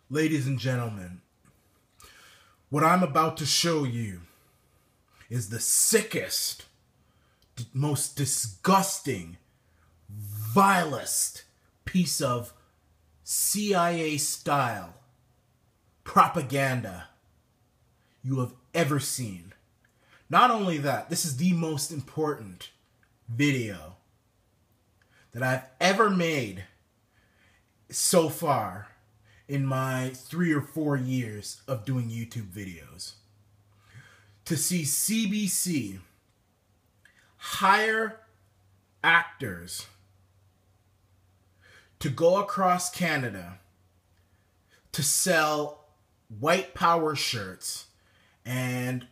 Ladies and gentlemen, what I'm about to show you is the sickest, most disgusting, vilest piece of CIA-style propaganda you have ever seen. Not only that, this is the most important video that I've ever made so far in my 3 or 4 years of doing YouTube videos. To see CBC hire actors to go across Canada to sell white power shirts and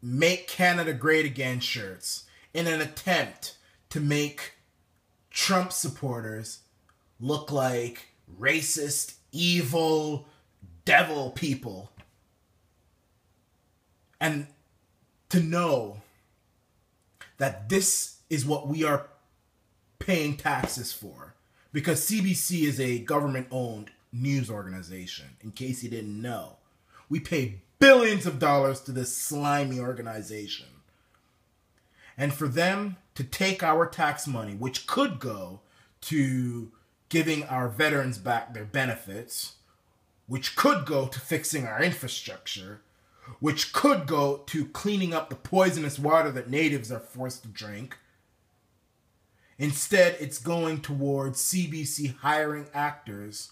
make Canada great again shirts in an attempt to make Trump supporters look like racist, evil, devil people. And to know that this is what we are paying taxes for. Because CBC is a government-owned news organization, in case you didn't know. We pay billions of dollars to this slimy organization. And for them to take our tax money, which could go to giving our veterans back their benefits, which could go to fixing our infrastructure, which could go to cleaning up the poisonous water that natives are forced to drink. Instead, it's going towards CBC hiring actors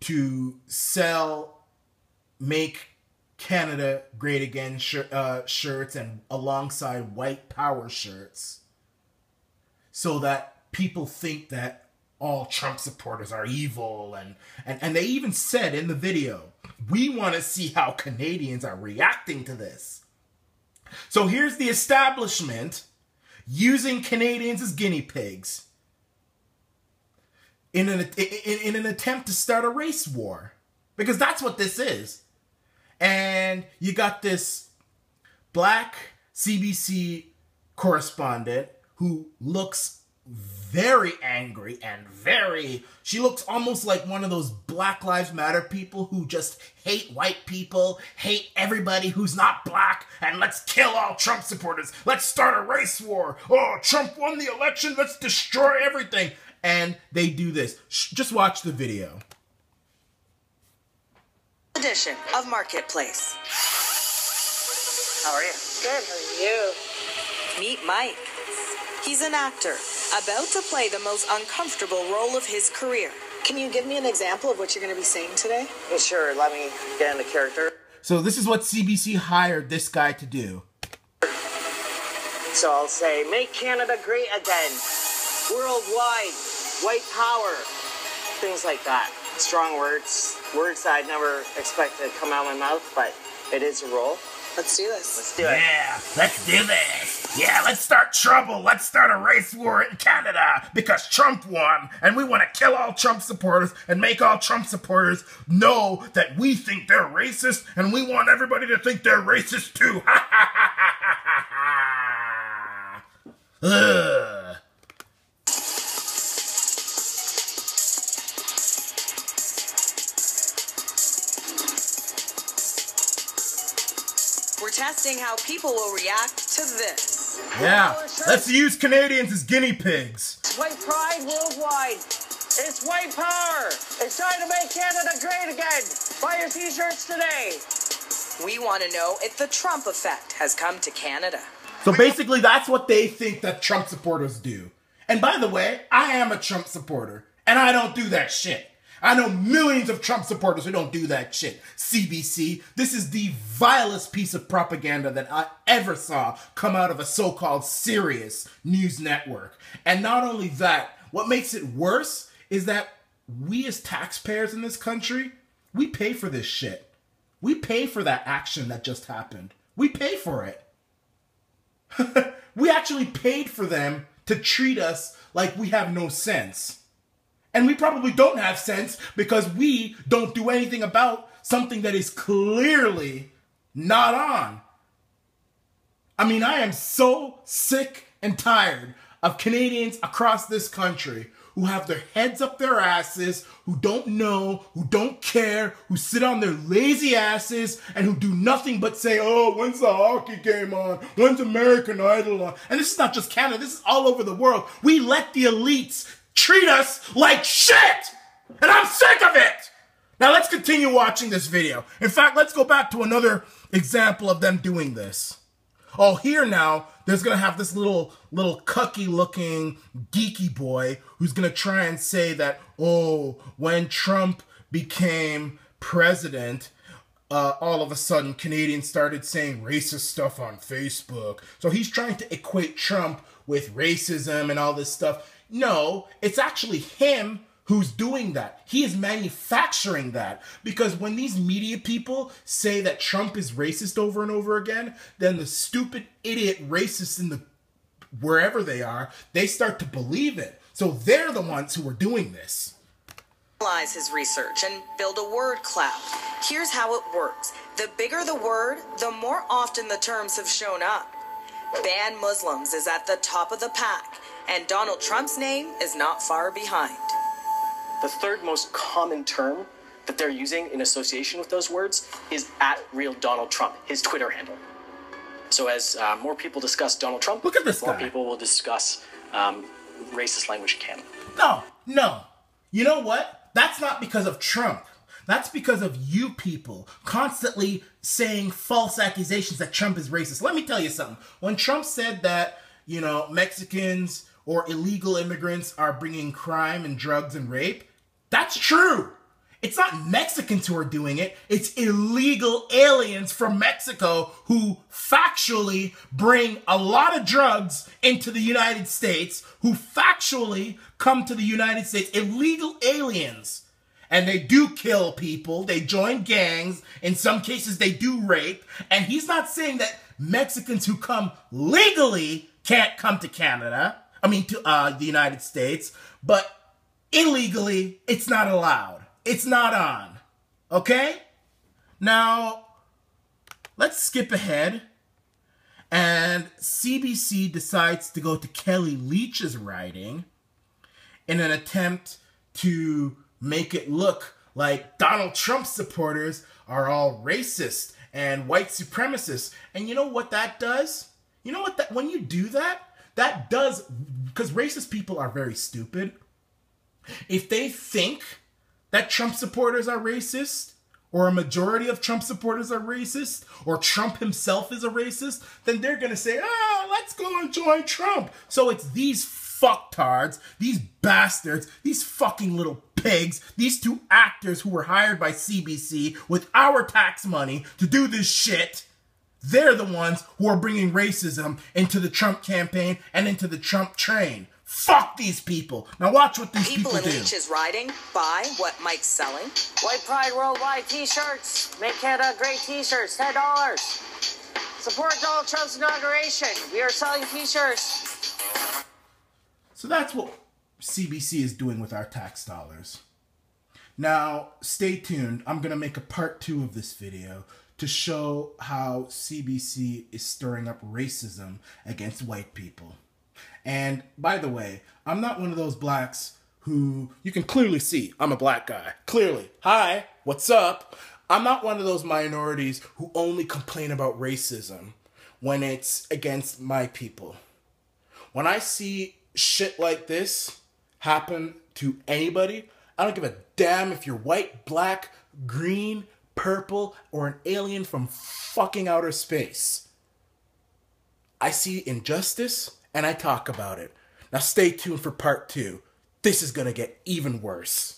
to sell, make Canada Great Again shirts and alongside white power shirts so that people think that all Trump supporters are evil. And they even said in the video, we want to see how Canadians are reacting to this. So here's the establishment using Canadians as guinea pigs in an attempt to start a race war. Because that's what this is. And you got this black CBC correspondent who looks very angry and she looks almost like one of those Black Lives Matter people who just hate white people, hate everybody who's not black, and let's kill all Trump supporters. Let's start a race war. Oh, Trump won the election. Let's destroy everything. And they do this. Just watch the video. Edition of Marketplace. How are you? Good, how are you? Meet Mike. He's an actor, about to play the most uncomfortable role of his career. Can you give me an example of what you're going to be saying today? Sure, let me get into character. So this is what CBC hired this guy to do. So I'll say, make Canada great again. Worldwide. White power. Things like that. Strong words. Words I'd never expect to come out of my mouth, but it is a role. Let's do this. Let's do it. Yeah, let's do this. Yeah, let's start trouble. Let's start a race war in Canada because Trump won and we want to kill all Trump supporters and make all Trump supporters know that we think they're racist and we want everybody to think they're racist too. Ha ha ha ha ha ha. Ugh. We're testing how people will react to this. Yeah, let's use Canadians as guinea pigs. White pride worldwide. It's white power. It's time to make Canada great again. Buy your t-shirts today. We want to know if the Trump effect has come to Canada. So basically that's what they think that Trump supporters do. And by the way, I am a Trump supporter and I don't do that shit. I know millions of Trump supporters who don't do that shit. CBC, this is the vilest piece of propaganda that I ever saw come out of a so-called serious news network. And not only that, what makes it worse is that we as taxpayers in this country, we pay for this shit. We pay for that action that just happened. We pay for it. We actually paid for them to treat us like we have no sense. And we probably don't have sense because we don't do anything about something that is clearly not on. I mean, I am so sick and tired of Canadians across this country who have their heads up their asses, who don't know, who don't care, who sit on their lazy asses, and who do nothing but say, oh, when's the hockey game on? When's American Idol on? And this is not just Canada, this is all over the world. We let the elites treat us like shit! And I'm sick of it! Now let's continue watching this video. In fact, let's go back to another example of them doing this. Oh, here now, there's going to have this little cucky-looking geeky boy who's going to try and say that, oh, when Trump became president, all of a sudden Canadians started saying racist stuff on Facebook. So he's trying to equate Trump with racism and all this stuff. No, it's actually him who's doing that. He is manufacturing that. Because when these media people say that Trump is racist over and over again, then the stupid idiot racists in the wherever they are, they start to believe it. So they're the ones who are doing this. Analyze his research and build a word cloud. Here's how it works. The bigger the word, the more often the terms have shown up. Ban Muslims is at the top of the pack, and Donald Trump's name is not far behind. The third most common term that they're using in association with those words is @RealDonaldTrump, his Twitter handle. So as more people discuss Donald Trump, look at this more guy. people will discuss racist language in Canada. No. You know what? That's not because of Trump. That's because of you people constantly saying false accusations that Trump is racist. Let me tell you something. When Trump said that, you know, Mexicans or illegal immigrants are bringing crime and drugs and rape, that's true. It's not Mexicans who are doing it. It's illegal aliens from Mexico who factually bring a lot of drugs into the United States, who factually come to the United States. Illegal aliens. And they do kill people. They join gangs. In some cases, they do rape. And he's not saying that Mexicans who come legally can't come to Canada. I mean, to the United States. But illegally, it's not allowed. It's not on. Okay? Now, let's skip ahead. And CBC decides to go to Kelly Leach's writing in an attempt to make it look like Donald Trump supporters are all racist and white supremacists. And you know what that does? You know what that, when you do that, that does, because racist people are very stupid. If they think that Trump supporters are racist, or a majority of Trump supporters are racist, or Trump himself is a racist, then they're going to say, let's go and join Trump. So it's these fucktards, these bastards, these fucking little pigs, these two actors who were hired by CBC with our tax money to do this shit. They're the ones who are bringing racism into the Trump campaign and into the Trump train. Fuck these people. Now watch what these people do. People in Leach's writing buy what Mike's selling. White Pride Worldwide t-shirts. Make Canada great t-shirts. $10. Support Donald Trump's inauguration. We are selling t-shirts. So that's what CBC is doing with our tax dollars. Now, stay tuned. I'm going to make a part 2 of this video to show how CBC is stirring up racism against white people. And by the way, I'm not one of those blacks who, you can clearly see, I'm a black guy. Clearly. Hi, what's up? I'm not one of those minorities who only complain about racism when it's against my people. When I see shit like this happen to anybody, I don't give a damn if you're white, black, green, purple, or an alien from fucking outer space. I see injustice and I talk about it. Now stay tuned for part 2. This is gonna get even worse.